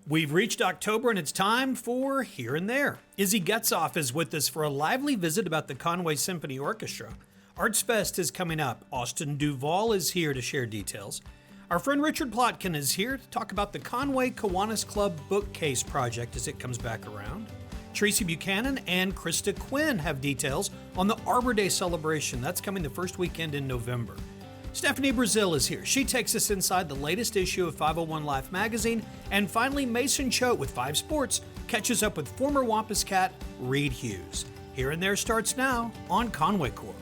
We've reached October and it's time for Here and There. Izzy Getzov is with us for a lively visit about the Conway Symphony Orchestra. Artsfest is coming up. Austin Duvall is here to share details. Our friend Richard Plotkin is here to talk about the Conway Kiwanis Club Bookcase project as it comes back around. Treci, Buchanan and Krista Quinn have details on the Arbor Day celebration. That's coming the first weekend in November. Stefanie Brazile is here. She takes us inside the latest issue of 501 Life magazine. And finally, Mason Choate with 5 Sports catches up with former Wampus Cat Reed Hughes. Here and There starts now on Conway Corps.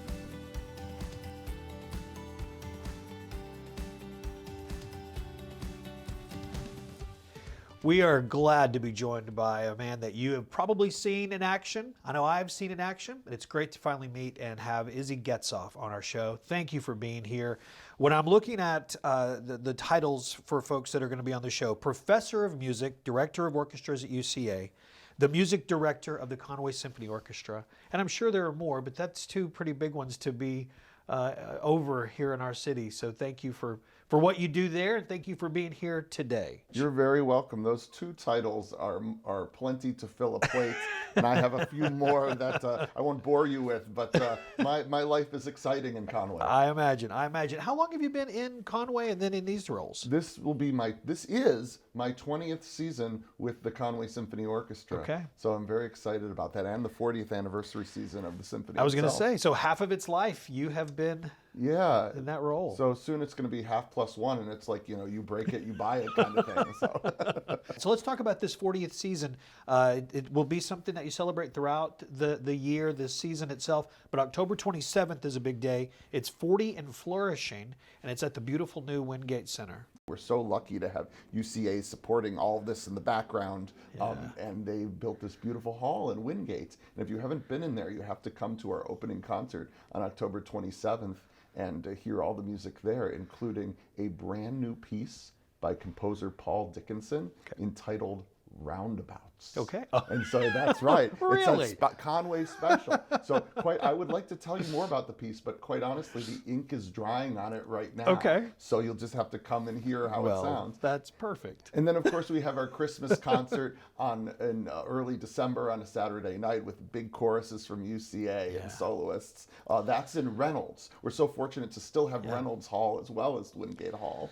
We are glad to be joined by a man that you have probably seen in action. I know I've seen in action, but it's great to finally meet and have Izzy Getzov on our show. Thank you for being here. When I'm looking at the titles for folks that are going to be on the show, Professor of Music, Director of Orchestras at UCA, the Music Director of the Conway Symphony Orchestra, and I'm sure there are more, but that's 2 pretty big ones to be over here in our city. So thank you for what you do there, and thank you for being here today. You're very welcome. Those 2 titles are plenty to fill a plate, and I have a few more that I won't bore you with, but my life is exciting in Conway. I imagine. How long have you been in Conway and then in these roles? This is my 20th season with the Conway Symphony Orchestra. Okay. So I'm very excited about that, and the 40th anniversary season of the symphony. I was going to say, so half of its life you have been in that role. So soon it's going to be half plus 1, and it's like, you break it, you buy it kind of thing. So let's talk about this 40th season. It will be something that you celebrate throughout the year, the season itself, but October 27th is a big day. It's 40 and flourishing, and it's at the beautiful new Wingate Center. We're so lucky to have UCA supporting all of this in the background, and they built this beautiful hall in Wingate. And if you haven't been in there, you have to come to our opening concert on October 27th and hear all the music there, including a brand new piece by composer Paul Dickinson entitled Roundabouts. Okay. And so that's right. Really? It's a Conway special. So I would like to tell you more about the piece, but quite honestly, the ink is drying on it right now. Okay. So you'll just have to come and hear how it sounds. That's perfect. And then, of course, we have our Christmas concert in early December on a Saturday night with big choruses from UCA and soloists. That's in Reynolds. We're so fortunate to still have Reynolds Hall as well as Wingate Hall.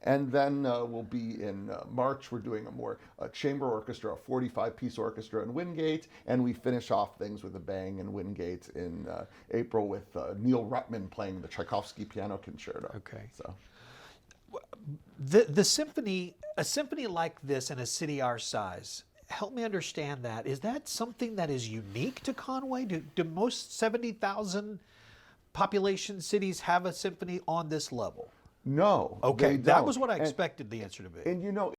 And then we'll be in March, we're doing a chamber orchestra, a 45-piece orchestra in Wingate, and we finish off things with a bang in Wingate in April with Neil Ruttman playing the Tchaikovsky Piano Concerto. Okay. So, the symphony, a symphony like this in a city our size, help me understand that. Is that something that is unique to Conway? Do most 70,000 population cities have a symphony on this level? no. Okay, they that don't. was what I expected the answer to be. And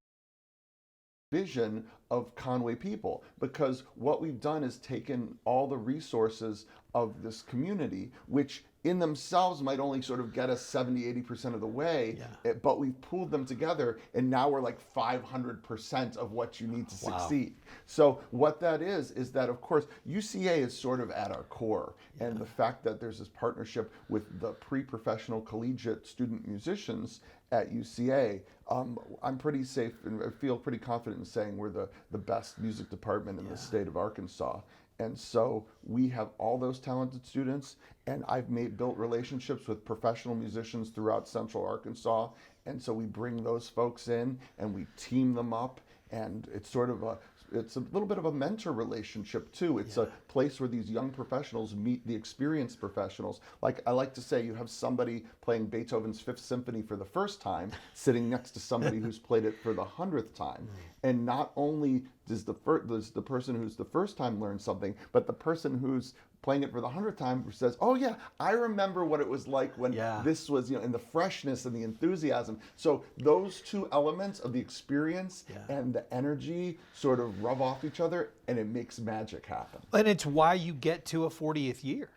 vision of Conway people, because what we've done is taken all the resources of this community, which in themselves might only sort of get us 70-80% of the way, but we've pooled them together, and now we're like 500% of what you need to succeed. So what that is that, of course, UCA is sort of at our core, and the fact that there's this partnership with the pre-professional collegiate student musicians at UCA, I'm pretty safe and I feel pretty confident in saying we're the best music department in the state of Arkansas. And so we have all those talented students, and I've built relationships with professional musicians throughout Central Arkansas. And so we bring those folks in and we team them up, and it's it's a little bit of a mentor relationship too. It's a place where these young professionals meet the experienced professionals. Like I like to say, you have somebody playing Beethoven's Fifth Symphony for the first time sitting next to somebody who's played it for the 100th time. And not only does the person who's the first time learn something, but the person who's playing it for the 100th time says, oh yeah, I remember what it was like when this was, in the freshness and the enthusiasm. So those 2 elements of the experience and the energy sort of rub off each other, and it makes magic happen. And it's why you get to a 40th year.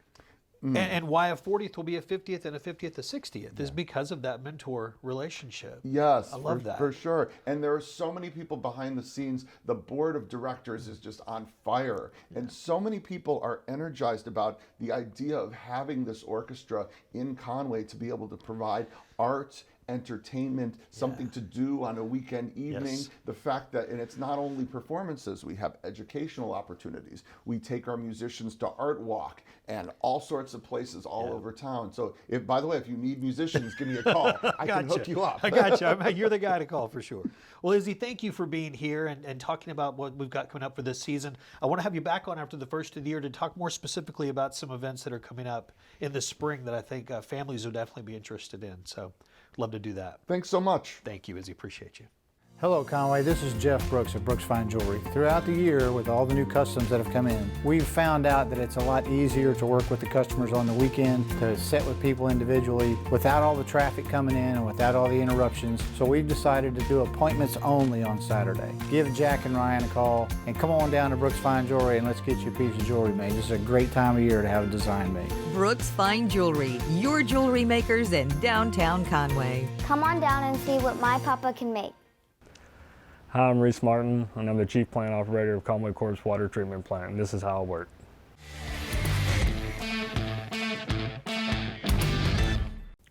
And why a 40th will be a 50th and a 50th a 60th is because of that mentor relationship. Yes, I love that. For sure. And there are so many people behind the scenes. The board of directors is just on fire. And so many people are energized about the idea of having this orchestra in Conway to be able to provide art entertainment, something to do on a weekend evening. Yes. The fact that, and it's not only performances, we have educational opportunities. We take our musicians to Art Walk and all sorts of places all over town. So, if, by the way, if you need musicians, give me a call. I can hook you up. I got you. You're the guy to call for sure. Well, Izzy, thank you for being here and talking about what we've got coming up for this season. I want to have you back on after the first of the year to talk more specifically about some events that are coming up in the spring that I think families will definitely be interested in. So, love to do that. Thanks so much. Thank you, Izzy. Appreciate you. Hello Conway, this is Jeff Brooks of Brooks Fine Jewelry. Throughout the year, with all the new customs that have come in, we've found out that it's a lot easier to work with the customers on the weekend, to sit with people individually without all the traffic coming in and without all the interruptions. So we've decided to do appointments only on Saturday. Give Jack and Ryan a call and come on down to Brooks Fine Jewelry and let's get you a piece of jewelry made. This is a great time of year to have a design made. Brooks Fine Jewelry, your jewelry makers in downtown Conway. Come on down and see what my papa can make. Hi, I'm Reese Martin, and I'm the Chief Plant Operator of Conway Corp's Water Treatment Plant, and this is how I work.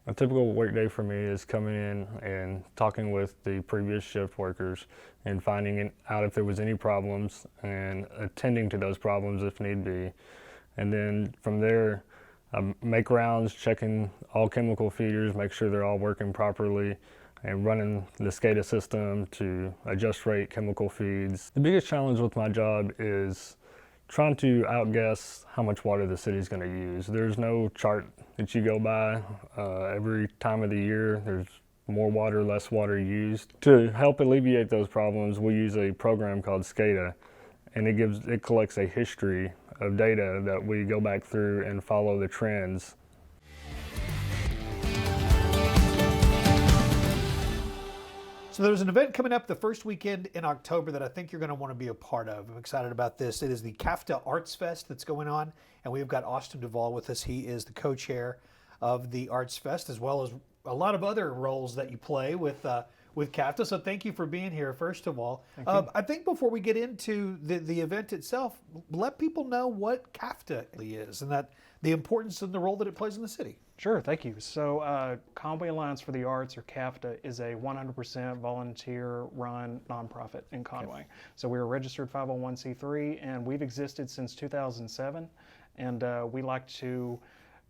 A typical workday for me is coming in and talking with the previous shift workers and finding out if there was any problems and attending to those problems if need be. And then from there, I make rounds, checking all chemical feeders, make sure they're all working properly, and running the SCADA system to adjust rate chemical feeds. The biggest challenge with my job is trying to outguess how much water the city's going to use. There's no chart that you go by. Every time of the year, there's more water, less water used. To help alleviate those problems, we use a program called SCADA, and it collects a history of data that we go back through and follow the trends. So there's an event coming up the first weekend in October that I think you're going to want to be a part of. I'm excited about this. It is the CAFTA Artsfest that's going on, and we've got Austin Duvall with us. He is the co-chair of the Artsfest, as well as a lot of other roles that you play with CAFTA. So thank you for being here, first of all. I think before we get into the event itself, let people know what CAFTA is and that the importance and the role that it plays in the city. Sure, thank you. So Conway Alliance for the Arts, or CAFTA, is a 100% volunteer-run nonprofit in Conway. Okay. So we're a registered 501c3, and we've existed since 2007. And we like to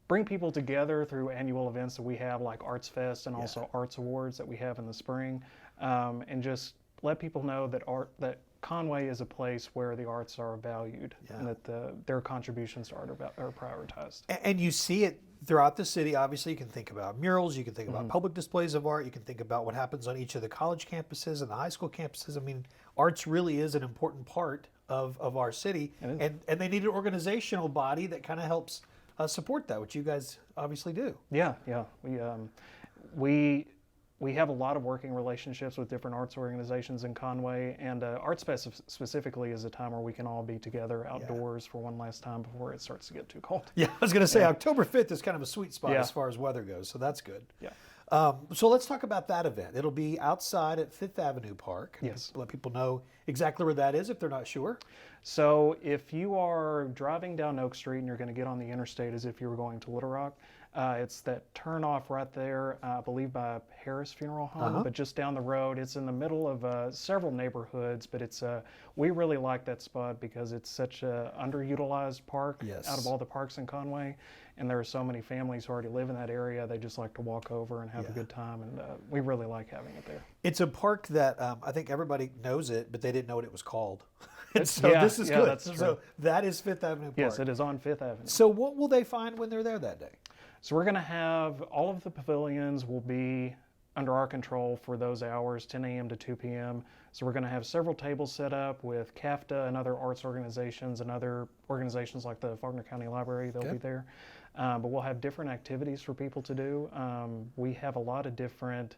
bring people together through annual events that we have, like Artsfest and also Arts Awards that we have in the spring, and just let people know that Conway is a place where the arts are valued and that their contributions to art are prioritized. And you see it throughout the city. Obviously, you can think about murals, you can think about public displays of art, you can think about what happens on each of the college campuses and the high school campuses. I mean, arts really is an important part of our city, and they need an organizational body that kind of helps support that, which you guys obviously do. Yeah. We have a lot of working relationships with different arts organizations in Conway, and Artsfest specifically is a time where we can all be together outdoors for one last time before it starts to get too cold. Yeah, I was going to say October 5th is kind of a sweet spot as far as weather goes, so that's good. Yeah. So let's talk about that event. It'll be outside at Fifth Avenue Park. Yes. Let people know exactly where that is if they're not sure. So if you are driving down Oak Street and you're going to get on the interstate as if you were going to Little Rock, it's that turn off right there, I believe by Harris Funeral Home, but just down the road. It's in the middle of several neighborhoods, but it's we really like that spot because it's such a underutilized park out of all the parks in Conway, and there are so many families who already live in that area. They just like to walk over and have a good time, and we really like having it there. It's a park that I think everybody knows it, but they didn't know what it was called. And so this is good. That's true. So that is Fifth Avenue Park. Yes, it is on Fifth Avenue. So what will they find when they're there that day? So we're going to have all of the pavilions will be under our control for those hours, 10 a.m. to 2 p.m. So we're going to have several tables set up with CAFTA and other arts organizations and other organizations like the Faulkner County Library. They'll be there. But we'll have different activities for people to do. We have a lot of different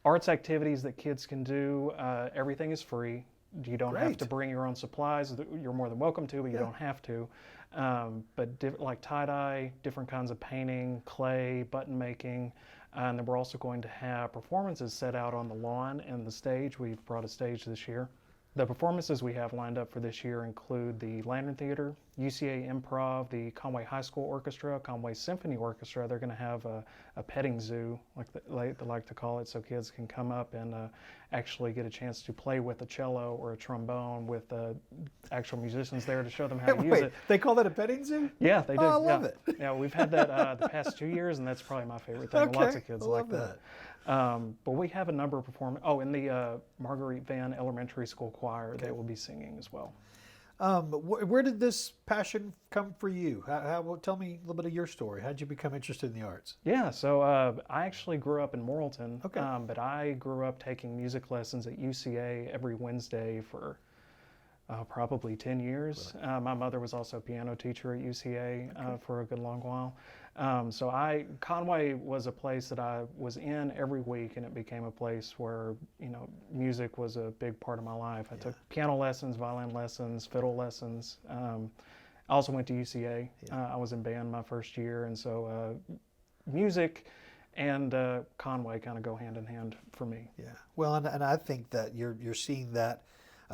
arts activities that kids can do. Everything is free. You don't have to bring your own supplies. You're more than welcome to, but you don't have to. But like tie-dye, different kinds of painting, clay, button making, and then we're also going to have performances set out on the lawn and the stage. We've brought a stage this year. The performances we have lined up for this year include the Lantern Theater, UCA Improv, the Conway High School Orchestra, Conway Symphony Orchestra. They're going to have a petting zoo, like they like to call it, so kids can come up and actually get a chance to play with a cello or a trombone with actual musicians there to show them how to use it. They call that a petting zoo? Yeah, they do. Oh, I love it. Yeah, we've had that the past 2 years, and that's probably my favorite thing. Okay, Lots of kids I like love that. But we have a number of performances. Oh, and the Marguerite Van Elementary School Choir that will be singing as well. Where did this passion come for you? Tell me a little bit of your story. How did you become interested in the arts? Yeah, so I actually grew up in Morrilton, but I grew up taking music lessons at UCA every Wednesday for probably 10 years. Really? My mother was also a piano teacher at UCA for a good long while. Conway was a place that I was in every week, and it became a place where, music was a big part of my life. I took piano lessons, violin lessons, fiddle lessons. I also went to UCA. I was in band my first year, and so music and Conway kind of go hand in hand for me. Yeah. Well, and I think that you're seeing that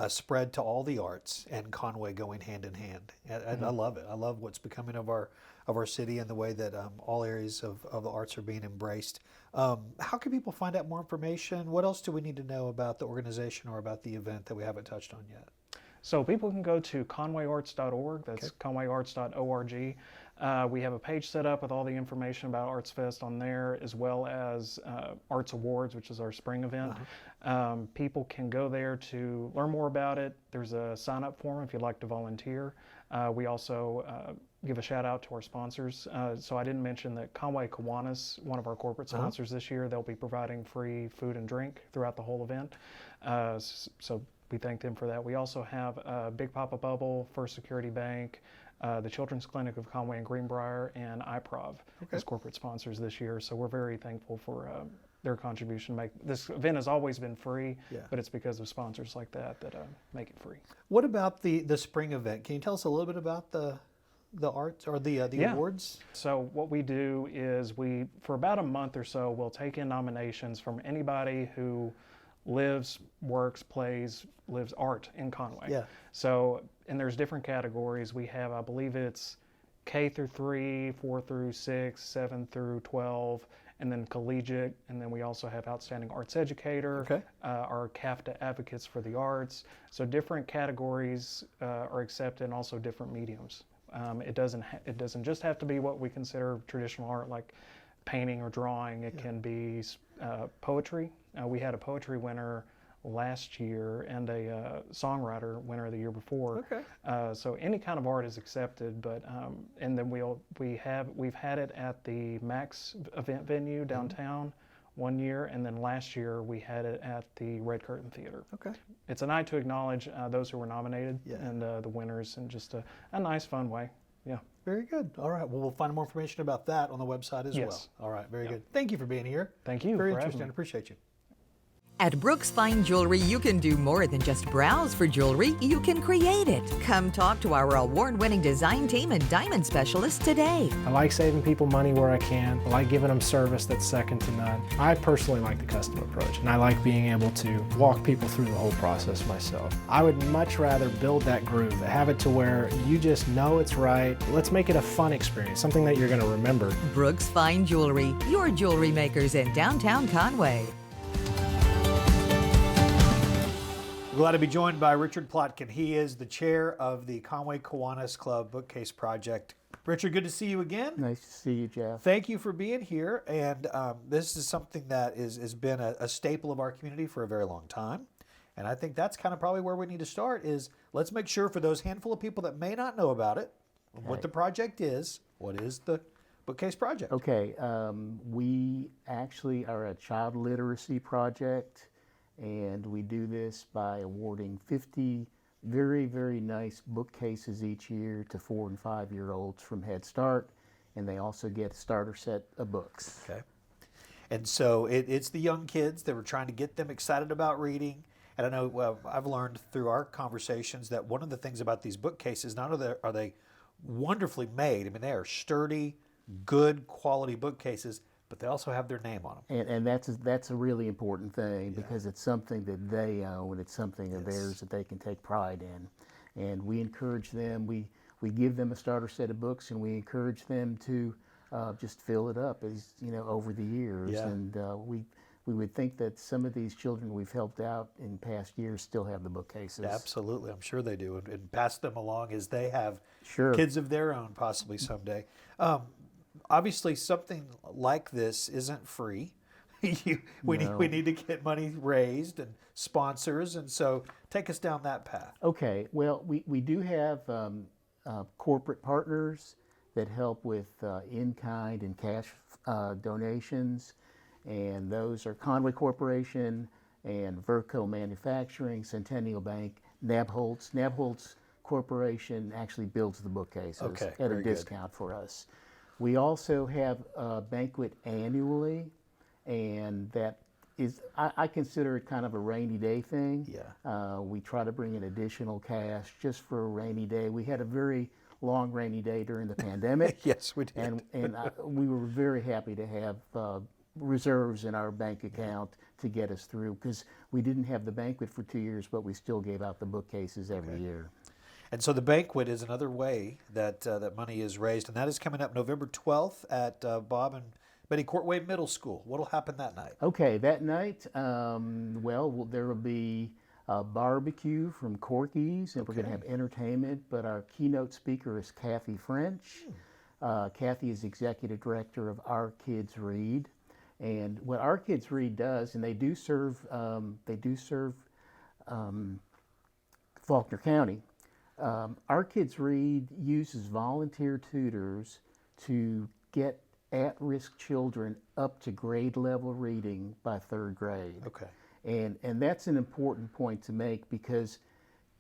spread to all the arts, and Conway going hand in hand. And I love it. I love what's becoming of our city and the way that all areas of the arts are being embraced. How can people find out more information? What else do we need to know about the organization or about the event that we haven't touched on yet? So people can go to conwayarts.org. That's conwayarts.org. We have a page set up with all the information about Artsfest on there, as well as Arts Awards, which is our spring event. People can go there to learn more about it. There's a sign-up form if you'd like to volunteer. We also give a shout out to our sponsors. So I didn't mention that Conway Kiwanis, one of our corporate sponsors this year, they'll be providing free food and drink throughout the whole event. So we thank them for that. We also have Big Papa Bubble, First Security Bank, the Children's Clinic of Conway and Greenbrier, and iProv as corporate sponsors this year. So we're very thankful for their contribution. This event has always been free, but it's because of sponsors like that make it free. What about the spring event? Can you tell us a little bit about the arts or the awards? So what we do is for about a month or so, we'll take in nominations from anybody who lives, works, plays, lives art in Conway. Yeah. So, and there's different categories. We have, I believe it's K through 3, 4 through 6, 7 through 12, and then collegiate. And then we also have outstanding arts educator, our CAFTA advocates for the arts. So different categories are accepted, and also different mediums. It doesn't just have to be what we consider traditional art, like painting or drawing. It can be poetry. We had a poetry winner last year and a songwriter winner the year before. So any kind of art is accepted, but and then we've had it at the Max event venue downtown 1 year, and then last year we had it at the Red Curtain Theater. It's a night to acknowledge those who were nominated and the winners, in just a nice, fun way. Yeah. Very good. All right. Well, we'll find more information about that on the website as well. All right. Very good. Thank you for being here. Thank you. Very for interesting. having me. Appreciate you. At Brooks Fine Jewelry, you can do more than just browse for jewelry. You can create it. Come talk to our award-winning design team and diamond specialist today. I like saving people money where I can. I like giving them service that's second to none. I personally like the custom approach, and I like being able to walk people through the whole process myself. I would much rather build that groove, have it to where you just know it's right. Let's make it a fun experience, something that you're going to remember. Brooks Fine Jewelry, your jewelry makers in downtown Conway. Glad to be joined by Richard Plotkin. He is the chair of the Conway Kiwanis Club Bookcase Project. Richard, good to see you again. Nice to see you, Jeff. Thank you for being here. And this is something that has been a staple of our community for a very long time. And I think that's kind of probably where we need to start is let's make sure for those handful of people that may not know about it, what the project is. What is the Bookcase Project? Okay, we actually are a child literacy project. And we do this by awarding 50 very, very nice bookcases each year to 4- and 5-year-olds from Head Start, and they also get a starter set of books. Okay. And so it's the young kids that we're trying to get them excited about reading. And I know I've learned through our conversations that one of the things about these bookcases, not only are they wonderfully made, I mean, they are sturdy, good quality bookcases, but they also have their name on them. And that's a really important thing because it's something that they own. It's something of theirs that they can take pride in. And we encourage them. We give them a starter set of books, and we encourage them to just fill it up as over the years. Yeah. And we would think that some of these children we've helped out in past years still have the bookcases. Absolutely, I'm sure they do, and pass them along as they have Sure. kids of their own, possibly someday. Obviously, something like this isn't free. We need to get money raised and sponsors, and so take us down that path. Okay, well, we do have corporate partners that help with in-kind and cash donations, and those are Conway Corporation and Verco Manufacturing, Centennial Bank, Nabholz. Nabholz Corporation actually builds the bookcases at a very discount for us. We also have a banquet annually, and that is, I consider it kind of a rainy day thing. Yeah. We try to bring in additional cash just for a rainy day. We had a very long rainy day during the pandemic. Yes, we did. And we were very happy to have reserves in our bank account to get us through, because we didn't have the banquet for 2 years, but we still gave out the bookcases every year. And so the banquet is another way that that money is raised, and that is coming up November 12th at Bob and Betty Courtway Middle School. What will happen that night? Okay, that night, well, there will be a barbecue from Corky's, and we're going to have entertainment, but our keynote speaker is Kathy French. Kathy is executive director of Our Kids Read. And what Our Kids Read does, and they do serve Faulkner County. Our Kids Read uses volunteer tutors to get at-risk children up to grade level reading by 3rd grade. Okay. And that's an important point to make, because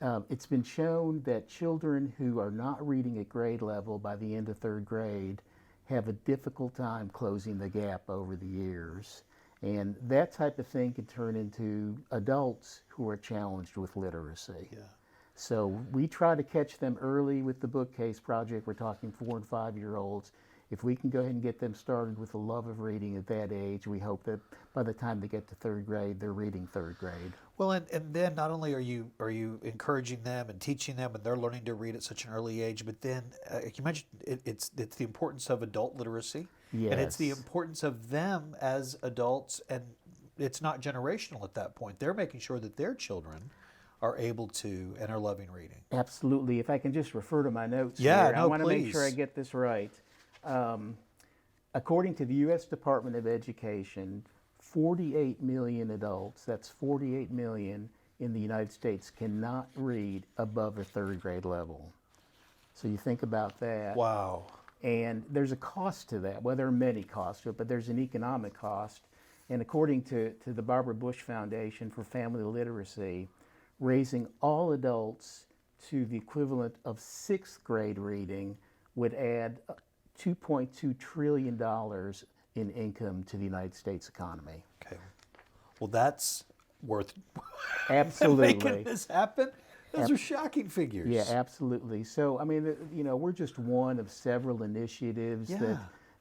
it's been shown that children who are not reading at grade level by the end of 3rd grade have a difficult time closing the gap over the years. And that type of thing can turn into adults who are challenged with literacy. Yeah. So we try to catch them early with the Bookcase project. We're talking 4 and 5-year-olds. If we can go ahead and get them started with a love of reading at that age, we hope that by the time they get to 3rd grade, they're reading 3rd grade. Well, and then not only are you encouraging them and teaching them, and they're learning to read at such an early age, but then you mentioned it's the importance of adult literacy, Yes. and it's the importance of them as adults, and it's not generational at that point. They're making sure that their children are able to and are loving reading. Absolutely. If I can just refer to my notes Yeah, here, no, I want to make sure I please. get this right. According to the U.S. Department of Education, 48 million adults, that's 48 million in the United States, cannot read above a 3rd grade level. So you think about that. Wow. And there's a cost to that. Well, there are many costs to it, but there's an economic cost. And according to the Barbara Bush Foundation for Family Literacy, raising all adults to the equivalent of 6th grade reading would add $2.2 trillion in income to the United States economy. Okay. Well, that's worth Absolutely. making this happen. Those are shocking figures. Yeah, absolutely. So, I mean, we're just one of several initiatives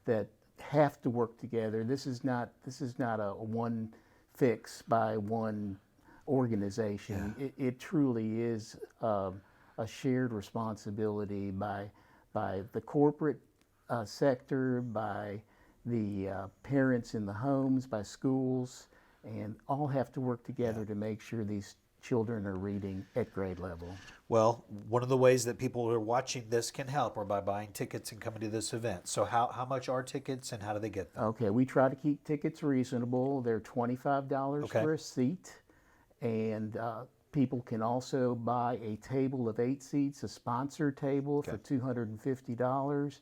that have to work together. This is not a one fix by one organization. Yeah. It truly is a shared responsibility by the corporate sector, by the parents in the homes, by schools, and all have to work together to make sure these children are reading at grade level. Well, one of the ways that people who are watching this can help are by buying tickets and coming to this event. So how much are tickets and how do they get them? Okay, we try to keep tickets reasonable. They're $25 Okay. for a seat, and people can also buy a table of 8 seats, a sponsor table for $250.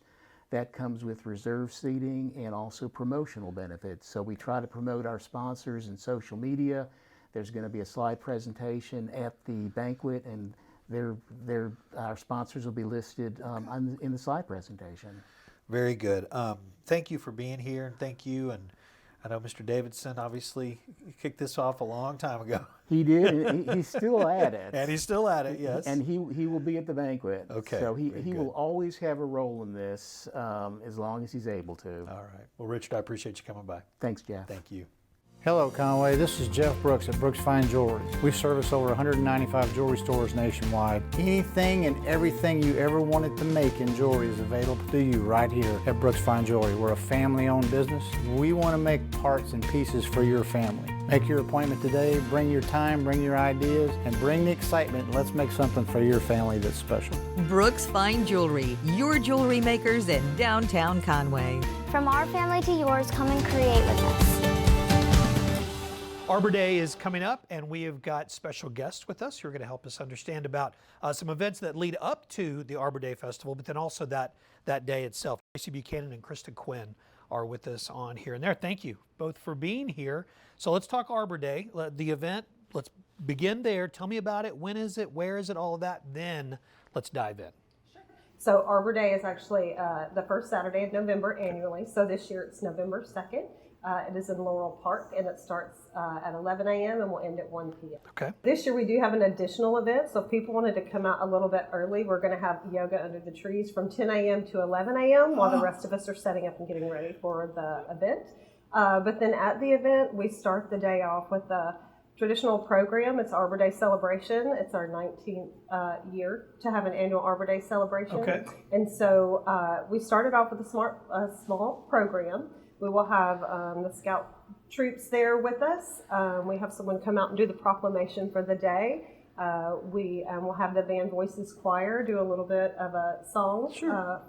That comes with reserve seating and also promotional benefits. So we try to promote our sponsors in social media. There's going to be a slide presentation at the banquet, and our sponsors will be listed in the slide presentation. Very good. Thank you for being here, and thank you. And I know Mr. Davidson obviously kicked this off a long time ago. He did. And he's still at it. And he's still at it, yes. And he will be at the banquet. Okay. So he will always have a role in this as long as he's able to. All right. Well, Richard, I appreciate you coming by. Thanks, Jeff. Thank you. Hello, Conway. This is Jeff Brooks at Brooks Fine Jewelry. We service over 195 jewelry stores nationwide. Anything and everything you ever wanted to make in jewelry is available to you right here at Brooks Fine Jewelry. We're a family-owned business. We want to make parts and pieces for your family. Make your appointment today. Bring your time, bring your ideas, and bring the excitement. Let's make something for your family that's special. Brooks Fine Jewelry, your jewelry makers in downtown Conway. From our family to yours, come and create with us. Arbor Day is coming up, and we have got special guests with us who are going to help us understand about some events that lead up to the Arbor Day Festival, but then also that day itself. Treci Buchanan and Krista Quinn are with us on Here and There. Thank you both for being here. So let's talk Arbor Day, the event. Let's begin there. Tell me about it. When is it? Where is it? All of that. Then let's dive in. So Arbor Day is actually the first Saturday of November annually. So this year it's November 2nd. It is in Laurel Park, and it starts at 11 a.m. and will end at 1 p.m. Okay. This year we do have an additional event, so if people wanted to come out a little bit early, we're going to have yoga under the trees from 10 a.m. to 11 a.m. while the rest of us are setting up and getting ready for the event. But then at the event, we start the day off with a traditional program. It's Arbor Day celebration. It's our 19th year to have an annual Arbor Day celebration. Okay. And so we started off with a small program. We will have the Scout troops there with us. We have someone come out and do the proclamation for the day. We will have the Band Voices Choir do a little bit of a song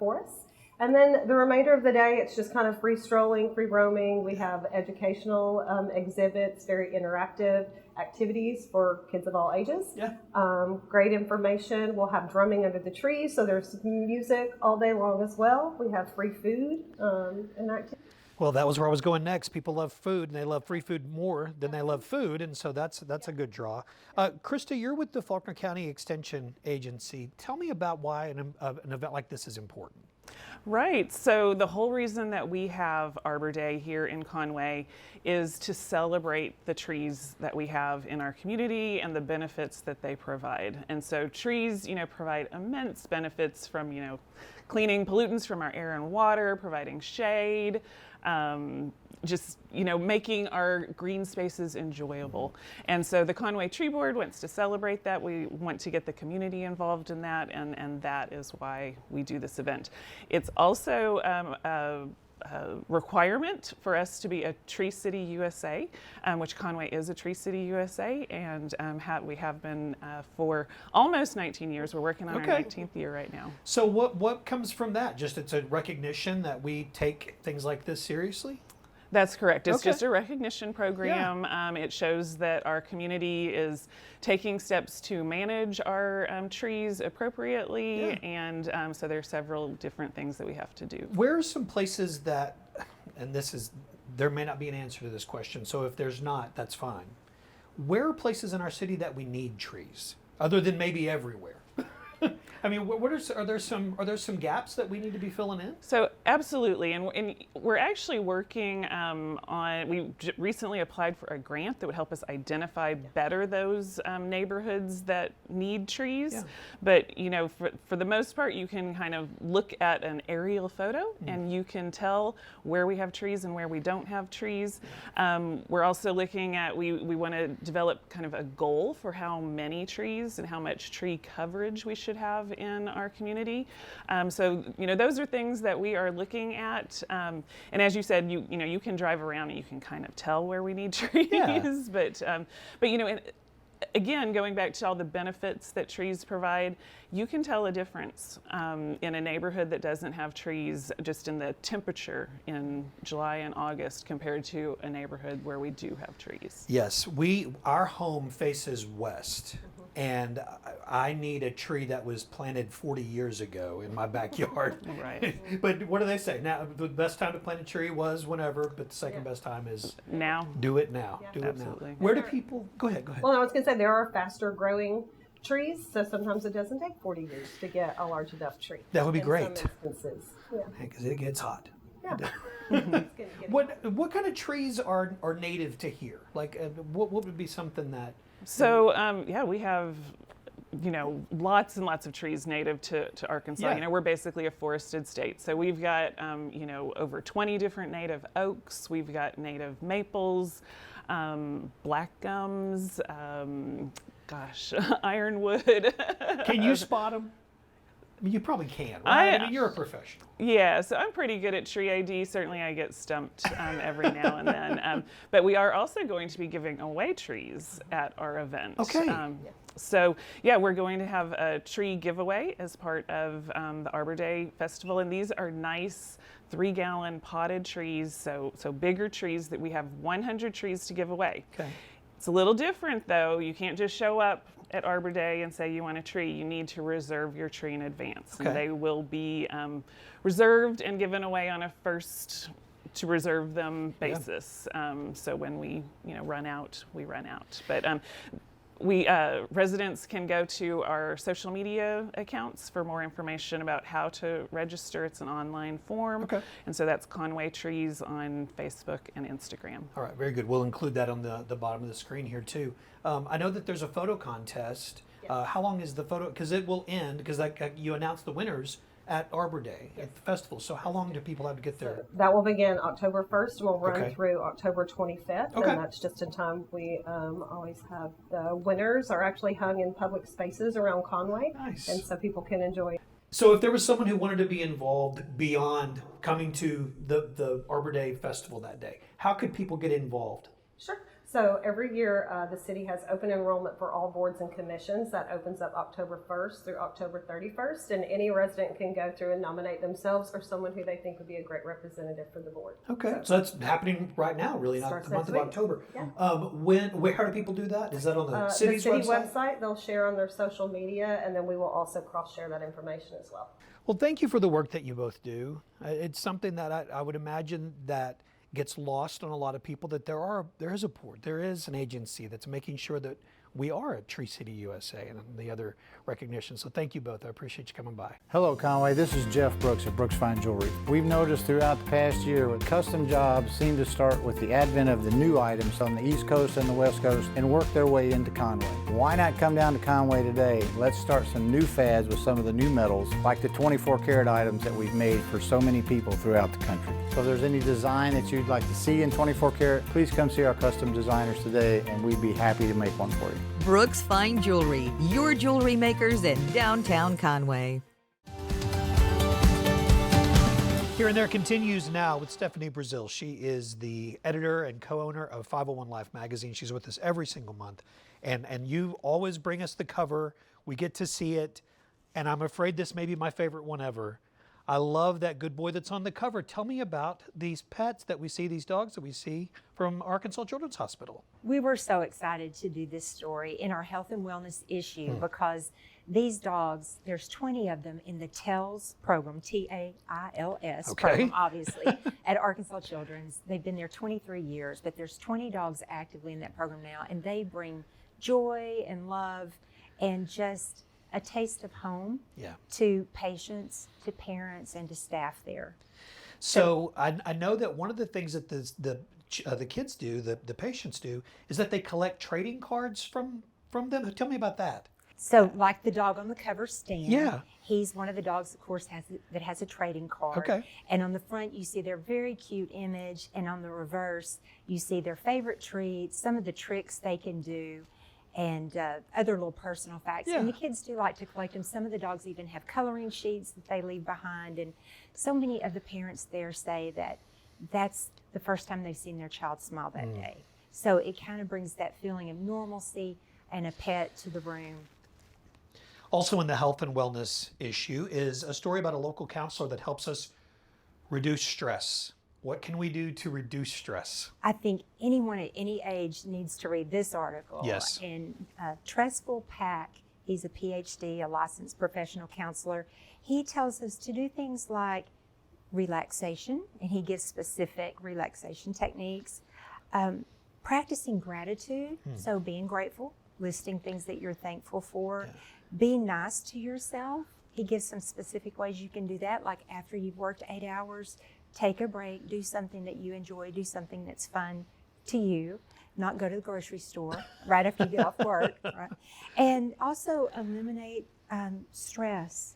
for us. And then the remainder of the day, it's just kind of free strolling, free roaming. We have educational exhibits, very interactive activities for kids of all ages. Yeah. Great information. We'll have drumming under the trees, so there's music all day long as well. We have free food and activities. Well, that was where I was going next. People love food, and they love free food more than they love food, and so that's a good draw. Krista, you're with the Faulkner County Extension Agency. Tell me about why an event like this is important. Right. So the whole reason that we have Arbor Day here in Conway is to celebrate the trees that we have in our community and the benefits that they provide. And so trees, provide immense benefits from, cleaning pollutants from our air and water, providing shade, making our green spaces enjoyable. And so the Conway Tree Board wants to celebrate that. We want to get the community involved in that, and that is why we do this event. It's also a requirement for us to be a Tree City USA, which Conway is a Tree City USA, and we have been for almost 19 years. We're working on our 19th year right now. So what comes from that? Just it's a recognition that we take things like this seriously? That's correct. It's just a recognition program. Yeah. It shows that our community is taking steps to manage our trees appropriately, and so there are several different things that we have to do. Where are some places that, and there may not be an answer to this question, so if there's not, that's fine. Where are places in our city that we need trees, other than maybe everywhere? I mean, are there some gaps that we need to be filling in? So absolutely, and we're actually working we recently applied for a grant that would help us identify better those neighborhoods that need trees. Yeah. But for the most part, you can kind of look at an aerial photo and you can tell where we have trees and where we don't have trees. We're also looking at we want to develop kind of a goal for how many trees and how much tree coverage we should have in our community. So those are things that we are looking at. And as you said, you can drive around and you can kind of tell where we need trees. Yeah. But again, going back to all the benefits that trees provide, you can tell a difference in a neighborhood that doesn't have trees just in the temperature in July and August compared to a neighborhood where we do have trees. Yes, our home faces west. And I need a tree that was planted 40 years ago in my backyard. Right. But what do they say? Now, the best time to plant a tree was whenever, but the second best time is now. Do it now. Yeah. Do Absolutely. it now. Where do people, go ahead. Well, I was going to say there are faster growing trees, so sometimes it doesn't take 40 years to get a large enough tree. That would be great. In some instances. Yeah. Because it gets hot. Yeah. What kind of trees are native to here? Like, what would be something that? So we have, lots and lots of trees native to Arkansas. Yeah. We're basically a forested state. So we've got, over 20 different native oaks. We've got native maples, black gums, ironwood. Can you spot them? I mean, you probably can, right? I mean, you're a professional. Yeah, so I'm pretty good at tree ID. Certainly I get stumped every now and then. But we are also going to be giving away trees at our event. Okay. So, we're going to have a tree giveaway as part of the Arbor Day Festival. And these are nice 3-gallon potted trees, so bigger trees that we have 100 trees to give away. Okay. It's a little different, though. You can't just show up at Arbor Day and say you want a tree. You need to reserve your tree in advance. Okay. And they will be reserved and given away on a first to reserve them basis. So when we run out, we run out. But residents can go to our social media accounts for more information about how to register. It's an online form. Okay. And so that's Conway Trees on Facebook and Instagram. All right, very good. We'll include that on the bottom of the screen here too. I know that there's a photo contest. Yes. How long is the photo? Because it will end, because you announced the winners at Arbor Day at the festival. So how long do people have to get there? That will begin October 1st and will run Okay. through October 25th. Okay. And that's just in time. We always have the winners are actually hung in public spaces around Conway. Nice. And so people can enjoy. So if there was someone who wanted to be involved beyond coming to the Arbor Day festival that day, how could people get involved? Sure. So every year the city has open enrollment for all boards and commissions. That opens up October 1st through October 31st. And any resident can go through and nominate themselves or someone who they think would be a great representative for the board. Okay, so that's happening right now, really, not Starts the month of next week. October. Yeah. How do people do that? Is that on the The city's city website? they'll share on their social media, and then we will also cross-share that information as well. Well, thank you for the work that you both do. It's something that I would imagine that gets lost on a lot of people, that there is a board, there is an agency that's making sure that we are at Tree City USA and the other recognitions. So thank you both. I appreciate you coming by. Hello, Conway. This is Jeff Brooks at Brooks Fine Jewelry. We've noticed throughout the past year, custom jobs seem to start with the advent of the new items on the East Coast and the West Coast and work their way into Conway. Why not come down to Conway today? Let's start some new fads with some of the new metals, like the 24-karat items that we've made for so many people throughout the country. So if there's any design that you'd like to see in 24-karat, please come see our custom designers today, and we'd be happy to make one for you. Brooks Fine Jewelry, your jewelry makers in downtown Conway. Here and There continues now with Stefanie Brazile. She is the editor and co-owner of 501 Life magazine. She's with us every single month. And you always bring us the cover. We get to see it. And I'm afraid this may be my favorite one ever. I love that good boy that's on the cover. Tell me about these pets that we see, these dogs that we see from Arkansas Children's Hospital. We were so excited to do this story in our health and wellness issue because these dogs, there's 20 of them in the TAILS program, TAILS program, obviously, at Arkansas Children's. They've been there 23 years, but there's 20 dogs actively in that program now, and they bring joy and love and just a taste of home to patients, to parents, and to staff there. So I know that one of the things that the kids do, the patients do, is that they collect trading cards from them. Tell me about that. So like the dog on the cover, Stan, Yeah. he's one of the dogs, of course, that has a trading card. Okay. And on the front, you see their very cute image, and on the reverse, you see their favorite treats, some of the tricks they can do, and other little personal facts. Yeah. And the kids do like to collect them. Some of the dogs even have coloring sheets that they leave behind. And so many of the parents there say that that's the first time they've seen their child smile that day. So it kind of brings that feeling of normalcy and a pet to the room. Also in the health and wellness issue is a story about a local counselor that helps us reduce stress. What can we do to reduce stress? I think anyone at any age needs to read this article. Yes. And Treci Pack, he's a PhD, a licensed professional counselor. He tells us to do things like relaxation, and he gives specific relaxation techniques. Practicing gratitude, so being grateful, listing things that you're thankful for. Being nice to yourself. He gives some specific ways you can do that, like after you've worked 8 hours, take a break, do something that you enjoy, do something that's fun to you, not go to the grocery store right after you get off work, right? And also eliminate stress,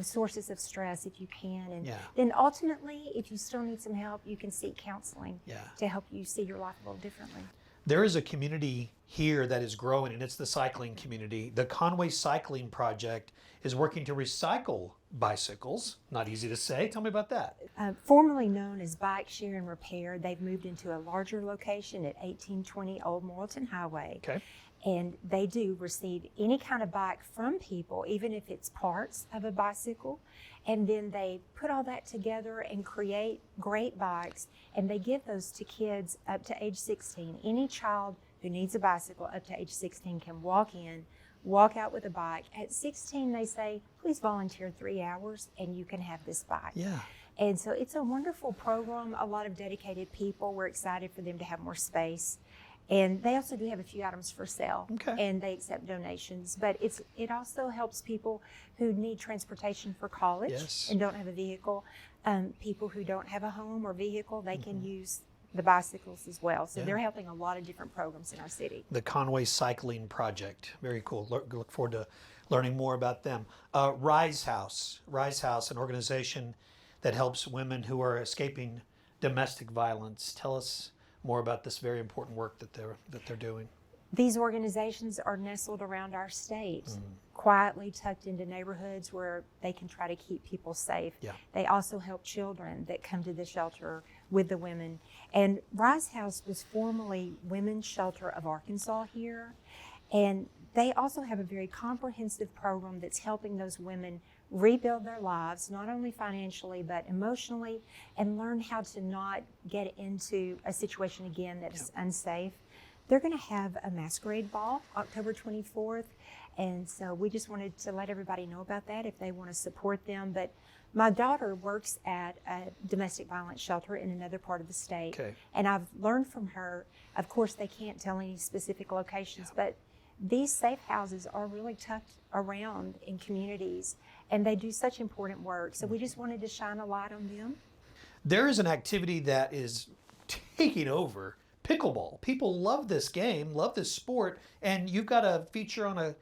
sources of stress if you can. And then ultimately, if you still need some help, you can seek counseling to help you see your life a little differently. There is a community here that is growing, and it's the cycling community. The Conway Cycling Project is working to recycle bicycles. Not easy to say. Tell me about that. Formerly known as Bike Share and Repair, they've moved into a larger location at 1820 Old Morrilton Highway. Okay. And they do receive any kind of bike from people, even if it's parts of a bicycle. And then they put all that together and create great bikes, and they give those to kids up to age 16. Any child who needs a bicycle up to age 16 can walk in, walk out with a bike. At 16, they say, please volunteer 3 hours and you can have this bike. Yeah. And so it's a wonderful program, a lot of dedicated people. We're excited for them to have more space. And they also do have a few items for sale, and they accept donations. But it also helps people who need transportation for college and don't have a vehicle. People who don't have a home or vehicle, they can use the bicycles as well. So they're helping a lot of different programs in our city. The Conway Cycling Project. Very cool. Look forward to learning more about them. Rise House, an organization that helps women who are escaping domestic violence. Tell us more about this very important work that they're doing. These organizations are nestled around our state, quietly tucked into neighborhoods where they can try to keep people safe. They also help children that come to the shelter with the women. And Rise House was formerly Women's Shelter of Arkansas here. And they also have a very comprehensive program that's helping those women rebuild their lives, not only financially, but emotionally, and learn how to not get into a situation again that is unsafe. They're going to have a masquerade ball October 24th, and so we just wanted to let everybody know about that if they want to support them. But my daughter works at a domestic violence shelter in another part of the state, and I've learned from her, of course they can't tell any specific locations, but these safe houses are really tucked around in communities, and they do such important work. So we just wanted to shine a light on them. There is an activity that is taking over, pickleball. People love this game, love this sport, and you've got a feature on a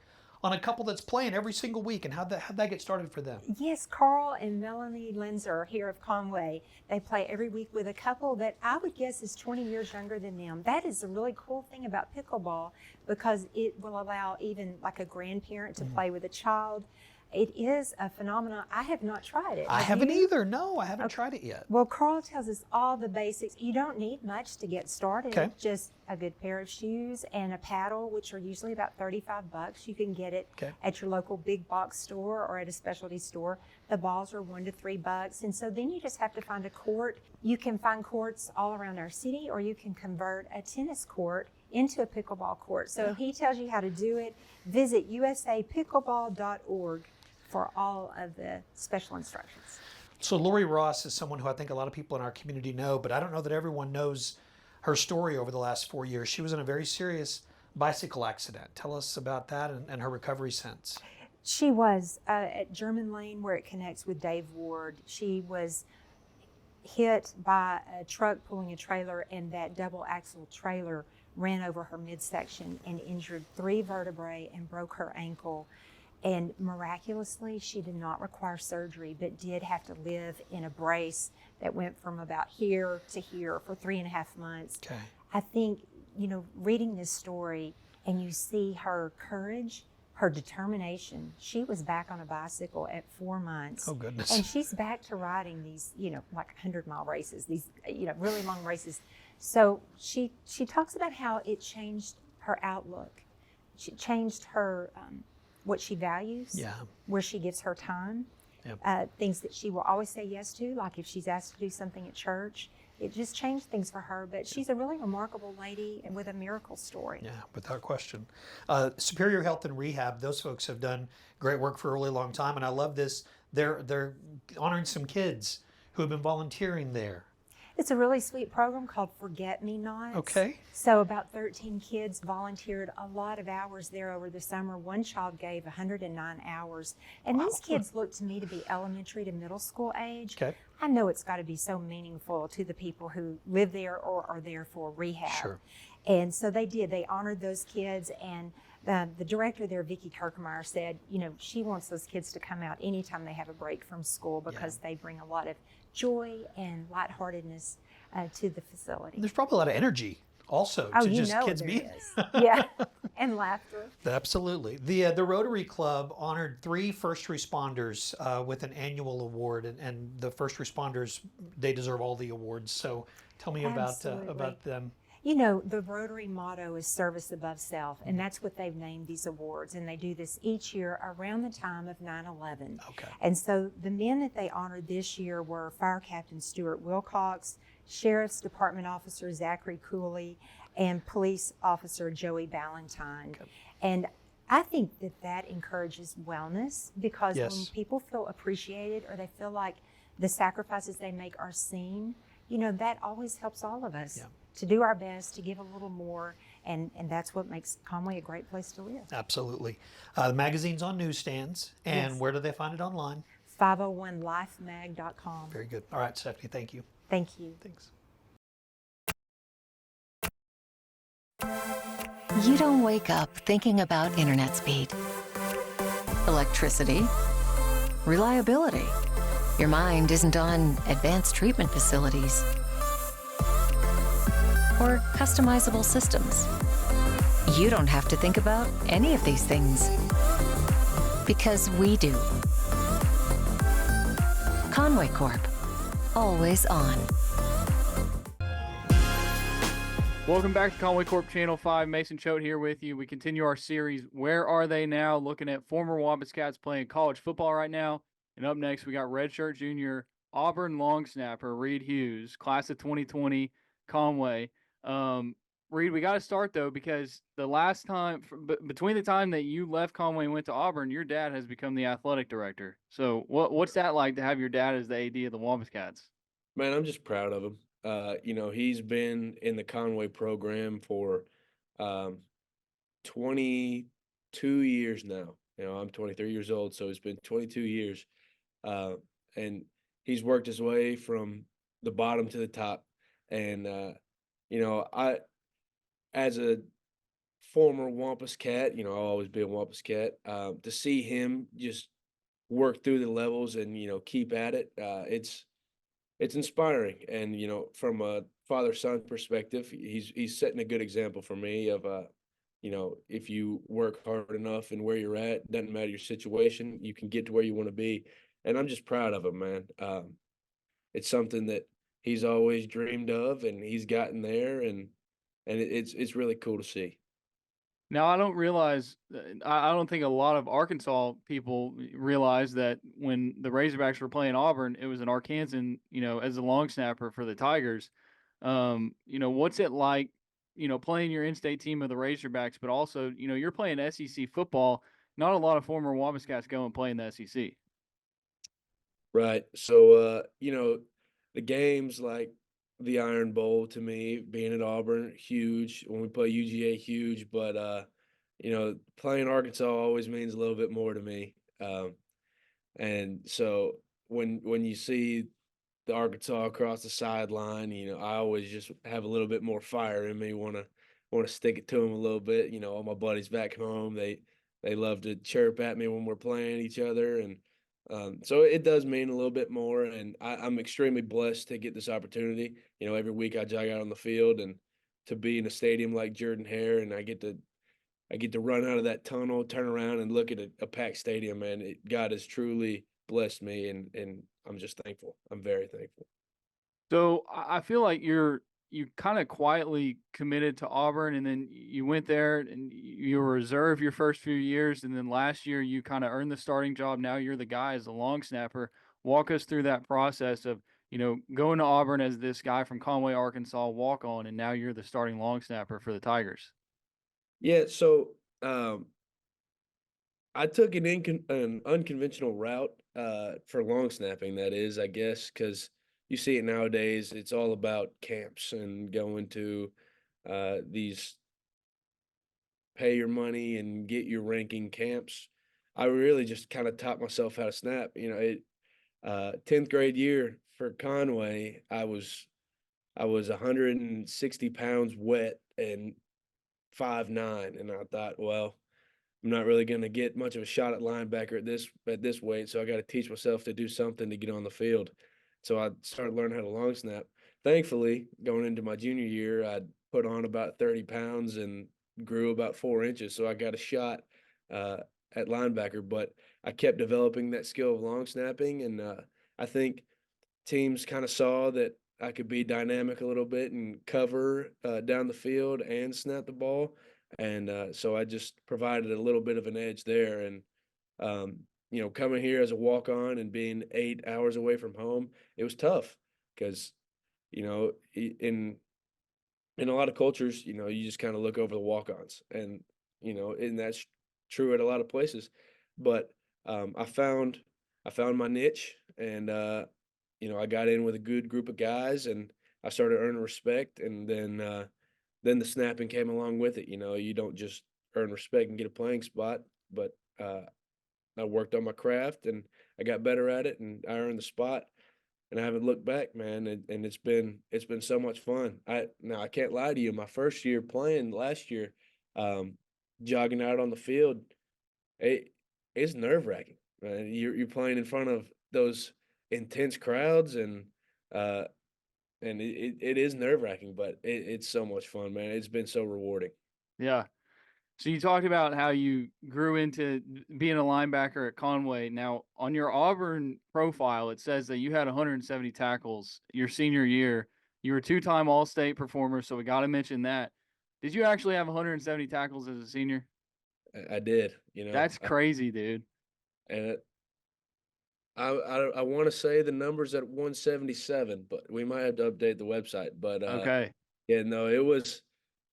couple that's playing every single week. And how'd that get started for them? Yes, Carl and Melanie Linzer here of Conway. They play every week with a couple that I would guess is 20 years younger than them. That is a really cool thing about pickleball, because it will allow even like a grandparent to play with a child. It is a phenomenon. I have not tried it. I haven't either. No, I haven't tried it yet. Well, Carl tells us all the basics. You don't need much to get started. Just a good pair of shoes and a paddle, which are usually about $35. You can get it at your local big box store or at a specialty store. The balls are $1 to $3. And so then you just have to find a court. You can find courts all around our city, or you can convert a tennis court into a pickleball court. So he tells you how to do it. Visit usapickleball.org for all of the special instructions. So Lori Ross is someone who I think a lot of people in our community know, but I don't know that everyone knows her story over the last 4 years. She was in a very serious bicycle accident. Tell us about that and her recovery since. She was at German Lane, where it connects with Dave Ward. She was hit by a truck pulling a trailer, and that double axle trailer ran over her midsection and injured 3 vertebrae and broke her ankle. And miraculously, she did not require surgery, but did have to live in a brace that went from about here to here for 3.5 months. I think, reading this story and you see her courage, her determination. She was back on a bicycle at 4 months. Oh, goodness. And she's back to riding these, like 100-mile races, these, really long races. So she talks about how it changed her outlook. She changed her, what she values, where she gives her time, things that she will always say yes to, like if she's asked to do something at church. It just changed things for her, but she's a really remarkable lady and with a miracle story. Yeah, without question. Superior Health and Rehab, those folks have done great work for a really long time, and I love this. They're honoring some kids who have been volunteering there. It's a really sweet program called Forget Me Nots. Okay. So about 13 kids volunteered a lot of hours there over the summer. One child gave 109 hours. And these kids look to me to be elementary to middle school age. Okay. I know it's got to be so meaningful to the people who live there or are there for rehab. Sure. And so they did. They honored those kids, and the director there, Vicki Kirkemeyer, said, you know, she wants those kids to come out anytime they have a break from school because they bring a lot of joy and lightheartedness to the facility. There's probably a lot of energy also to just kids being. Yeah, and laughter. Absolutely. The Rotary Club honored 3 first responders with an annual award, and the first responders, they deserve all the awards. So tell me about them. You know, the Rotary motto is service above self, and that's what they've named these awards. And they do this each year around the time of 9/11. Okay. And so the men that they honored this year were Fire Captain Stuart Wilcox, Sheriff's Department Officer Zachary Cooley, and Police Officer Joey Ballantyne. Okay. And I think that encourages wellness, because Yes. when people feel appreciated or they feel like the sacrifices they make are seen, you know, that always helps all of us. Yeah. To do our best, to give a little more, and that's what makes Conway a great place to live. Absolutely. The magazine's on newsstands, and Yes. where do they find it online? 501lifemag.com. Very good. All right, Stephanie, thank you. Thank you. Thanks. You don't wake up thinking about internet speed, electricity, reliability. Your mind isn't on advanced treatment facilities or customizable systems. You don't have to think about any of these things, because we do. Conway Corp. Always on. Welcome back to Conway Corp Channel 5. Mason Choate here with you. We continue our series, Where Are They Now? Looking at former Wampus Cats playing college football right now. And up next, we got redshirt junior Auburn long snapper Reed Hughes, class of 2020, Conway. Reed, we got to start, though, because the last time, between the time that you left Conway and went to Auburn, your dad has become the athletic director. So what's that like to have your dad as the AD of the Wampus Cats? Man, I'm just proud of him. You know, he's been in the Conway program for 22 years now. You know, I'm 23 years old, so it's been 22 years. And he's worked his way from the bottom to the top. And, you know, as a former Wampus Cat, you know, I'll always be a Wampus Cat, to see him just work through the levels and, you know, keep at it, it's inspiring. And, you know, from a father-son perspective, he's setting a good example for me of, you know, if you work hard enough and where you're at, doesn't matter your situation, you can get to where you want to be. And I'm just proud of him, man. It's something that he's always dreamed of, and he's gotten there, and it's really cool to see. Now, I don't realize, I don't think a lot of Arkansas people realize that when the Razorbacks were playing Auburn, it was an Arkansan, you know, as a long snapper for the Tigers. You know, what's it like, you know, playing your in-state team of the Razorbacks, but also, you know, you're playing SEC football. Not a lot of former Wampus Cats go and play in the SEC. Right. So, you know, the games like the Iron Bowl, to me, being at Auburn, huge. When we play UGA, huge. But, you know, playing Arkansas always means a little bit more to me. And so when you see the Arkansas across the sideline, you know, I always just have a little bit more fire in me, want to stick it to them a little bit. You know, all my buddies back home, they love to chirp at me when we're playing each other. And so it does mean a little bit more, and I'm extremely blessed to get this opportunity. You know, every week I jog out on the field and to be in a stadium like Jordan-Hare, and I get to run out of that tunnel, turn around, and look at a packed stadium. Man, God has truly blessed me, and I'm just thankful. I'm very thankful. So I feel like you kind of quietly committed to Auburn, and then you went there and you were reserved your first few years. And then last year you kind of earned the starting job. Now you're the guy as a long snapper. Walk us through that process of, you know, going to Auburn as this guy from Conway, Arkansas, walk on, and now you're the starting long snapper for the Tigers. Yeah. So, I took an unconventional route, for long snapping, that is, I guess, because you see it nowadays. It's all about camps and going to these pay your money and get your ranking camps. I really just kind of taught myself how to snap. 10th grade year for Conway, I was 160 pounds wet and 5'9", and I thought, well, I'm not really going to get much of a shot at linebacker at this weight, so I got to teach myself to do something to get on the field. So I started learning how to long snap. Thankfully, going into my junior year, I put on about 30 pounds and grew about 4 inches, so I got a shot at linebacker. But I kept developing that skill of long snapping, and I think teams kind of saw that I could be dynamic a little bit and cover down the field and snap the ball. And so I just provided a little bit of an edge there. And, coming here as a walk-on and being 8 hours away from home, it was tough because, in a lot of cultures, you just kind of look over the walk-ons and that's true at a lot of places. But I found my niche and, I got in with a good group of guys and I started earning respect. And then the snapping came along with it. You don't just earn respect and get a playing spot, but I worked on my craft and I got better at it and I earned the spot and I haven't looked back, man. And it's been so much fun. I can't lie to you. My first year playing last year, jogging out on the field, it's nerve wracking. You're playing in front of those intense crowds and it is nerve wracking, but it's so much fun, man. It's been so rewarding. Yeah. So you talked about how you grew into being a linebacker at Conway. Now, on your Auburn profile, it says that you had 170 tackles your senior year. You were a 2-time All-State performer, so we got to mention that. Did you actually have 170 tackles as a senior? I did. That's crazy, dude. And I want to say the number's at 177, but we might have to update the website. But okay. Yeah, no, it was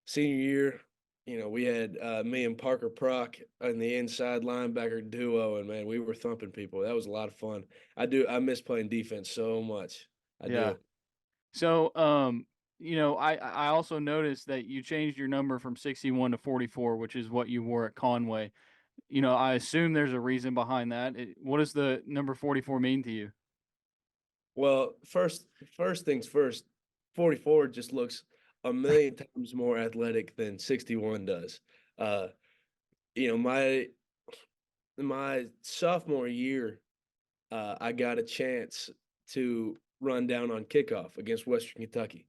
senior year. We had me and Parker Prock on the inside linebacker duo, and man, we were thumping people. That was a lot of fun. I miss playing defense so much. I do. So, I also noticed that you changed your number from 61 to 44, which is what you wore at Conway. I assume there's a reason behind that. What does the number 44 mean to you? Well, first things first, 44 just looks a million times more athletic than 61 does. My sophomore year, I got a chance to run down on kickoff against Western Kentucky.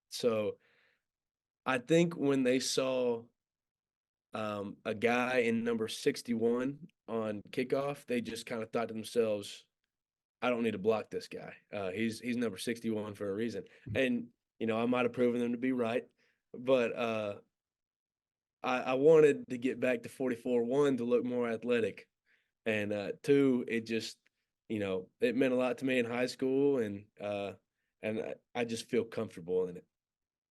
So I think when they saw a guy in number 61 on kickoff, they just kind of thought to themselves, I don't need to block this guy. He's number 61 for a reason. And, I might have proven them to be right, but I wanted to get back to 44, 1, to look more athletic. And 2, it just, it meant a lot to me in high school, and I just feel comfortable in it.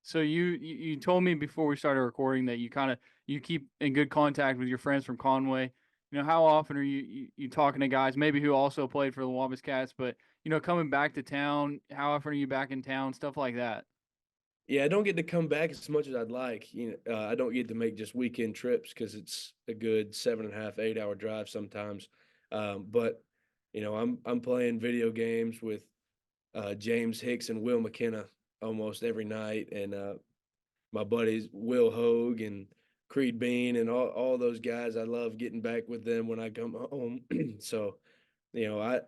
So you told me before we started recording that you keep in good contact with your friends from Conway. How often are you talking to guys maybe who also played for the Wampus Cats, but coming back to town? How often are you back in town? Stuff like that. Yeah, I don't get to come back as much as I'd like. I don't get to make just weekend trips because it's a good 7.5, 8 hour drive sometimes. But I'm playing video games with James Hicks and Will McKenna almost every night, and my buddies Will Hogue and Creed Bean and all those guys. I love getting back with them when I come home. So, I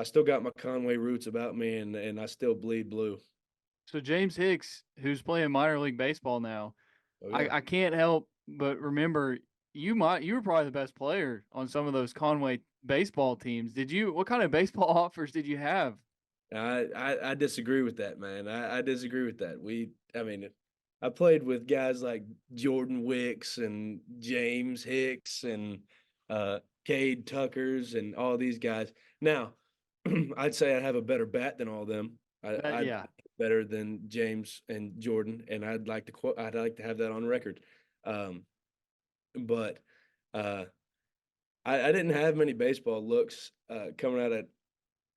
still got my Conway roots about me, and I still bleed blue. So James Hicks, who's playing minor league baseball now, I can't help but remember you were probably the best player on some of those Conway baseball teams. What kind of baseball offers did you have? I disagree with that, man. I disagree with that. I played with guys like Jordan Wicks and James Hicks and Cade Tuckers and all these guys. Now, I'd say I have a better bat than all of them. I'd better than James and Jordan, and I'd like to have that on record. But I didn't have many baseball looks coming out of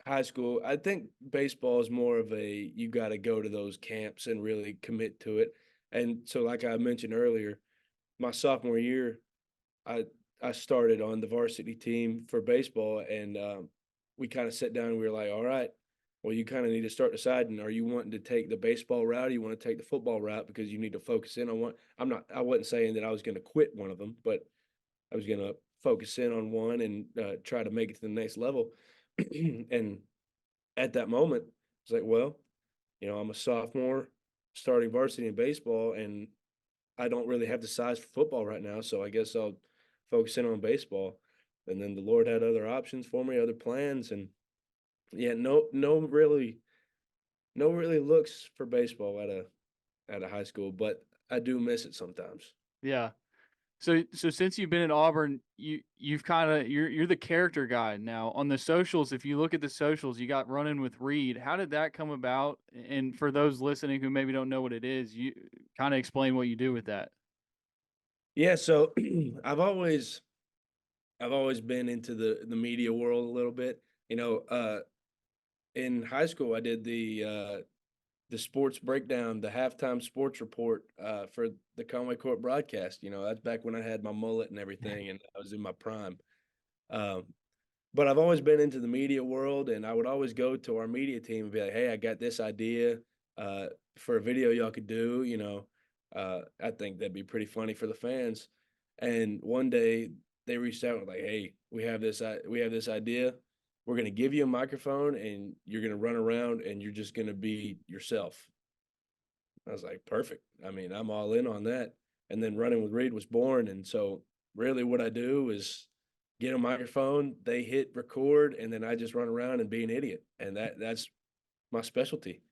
high school. I think baseball is more of a you got to go to those camps and really commit to it. And so, like I mentioned earlier, my sophomore year, I I started on the varsity team for baseball, and we kind of sat down and we were like, all right, well, you kind of need to start deciding, are you wanting to take the baseball route or you want to take the football route, because you need to focus in on one. I wasn't saying that I was going to quit one of them, but I was going to focus in on one and try to make it to the next level. And at that moment, it's like, well, I'm a sophomore starting varsity in baseball, and I don't really have the size for football right now, so I guess I'll focus in on baseball. And then the Lord had other options for me, other plans, and yeah, no really looks for baseball at a high school, but I do miss it sometimes. Yeah. So since you've been at Auburn, you've kind of you're the character guy now on the socials. If you look at the socials, you got Running with Reed. How did that come about? And for those listening who maybe don't know what it is, you kind of explain what you do with that. Yeah, so I've always been into the media world a little bit. In high school, I did the sports breakdown, the halftime sports report for the Conway Court broadcast. That's back when I had my mullet and everything, and I was in my prime. But I've always been into the media world, and I would always go to our media team and be like, hey, I got this idea for a video y'all could do. I think that'd be pretty funny for the fans. And one day they reached out and were like, hey, we have this idea. We're going to give you a microphone and you're going to run around and you're just going to be yourself. I was like, perfect. I mean, I'm all in on that. And then Running with Reed was born. And so really what I do is get a microphone, they hit record, and then I just run around and be an idiot. And that's my specialty.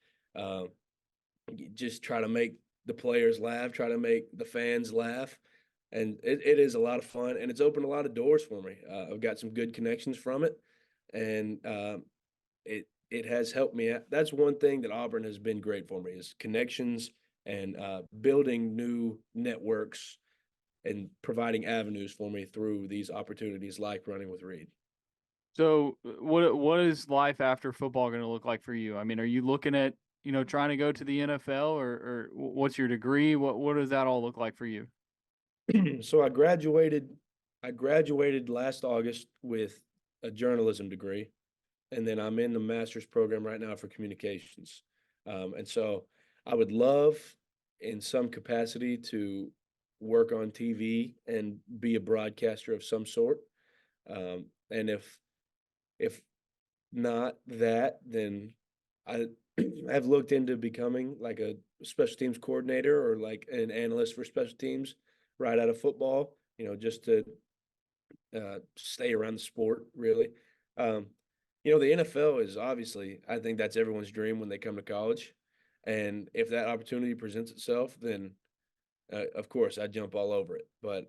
Just try to make the players laugh, try to make the fans laugh. And it is a lot of fun, and it's opened a lot of doors for me. I've got some good connections from it, and it has helped me out. That's one thing that Auburn has been great for me, is connections and building new networks and providing avenues for me through these opportunities like Running with Reed. So what is life after football going to look like for you? I mean, are you looking at, trying to go to the NFL, or what's your degree? What does that all look like for you? So I graduated last August with a journalism degree, and then I'm in the master's program right now for communications. And so I would love in some capacity to work on TV and be a broadcaster of some sort. And if not that, then I've looked into becoming like a special teams coordinator or like an analyst for special teams right out of football, just to stay around the sport, really. The NFL is obviously, I think that's everyone's dream when they come to college. And if that opportunity presents itself, then of course I jump all over it. But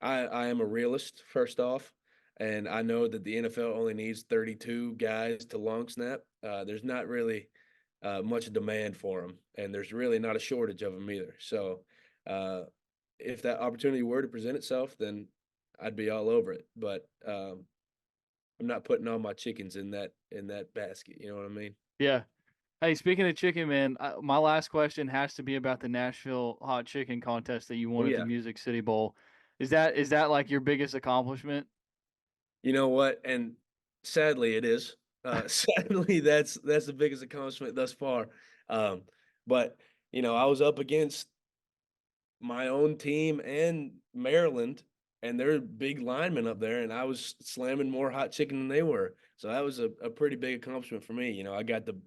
I am a realist, first off, and I know that the NFL only needs 32 guys to long snap. There's not really much demand for them, and there's really not a shortage of them either. So if that opportunity were to present itself, then I'd be all over it. But I'm not putting all my chickens in that basket. You know what I mean? Yeah. Hey, speaking of chicken, man, my last question has to be about the Nashville hot chicken contest that you won at the Music City Bowl. Is that like your biggest accomplishment? You know what? And sadly, it is. Sadly, that's the biggest accomplishment thus far. But I was up against my own team and Maryland, and they're big linemen up there, and I was slamming more hot chicken than they were. So that was a pretty big accomplishment for me. I got the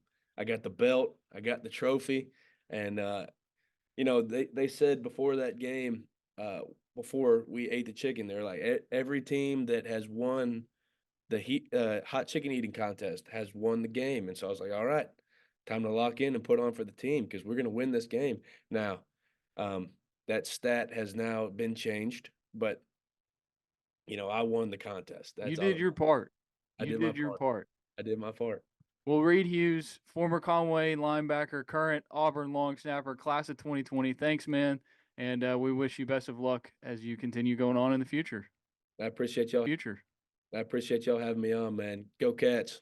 belt, I got the trophy, and they said before that game, before we ate the chicken, they're like, every team that has won the hot chicken eating contest has won the game. And so I was like, all right, time to lock in and put on for the team, because we're going to win this game. Now, that stat has now been changed, but I won the contest. You did your part. I did my part. I did my part. Well, Reed Hughes, former Conway linebacker, current Auburn long snapper, class of 2020. Thanks, man. And we wish you best of luck as you continue going on in the future. I appreciate y'all. Future. I appreciate y'all having me on, man. Go Cats.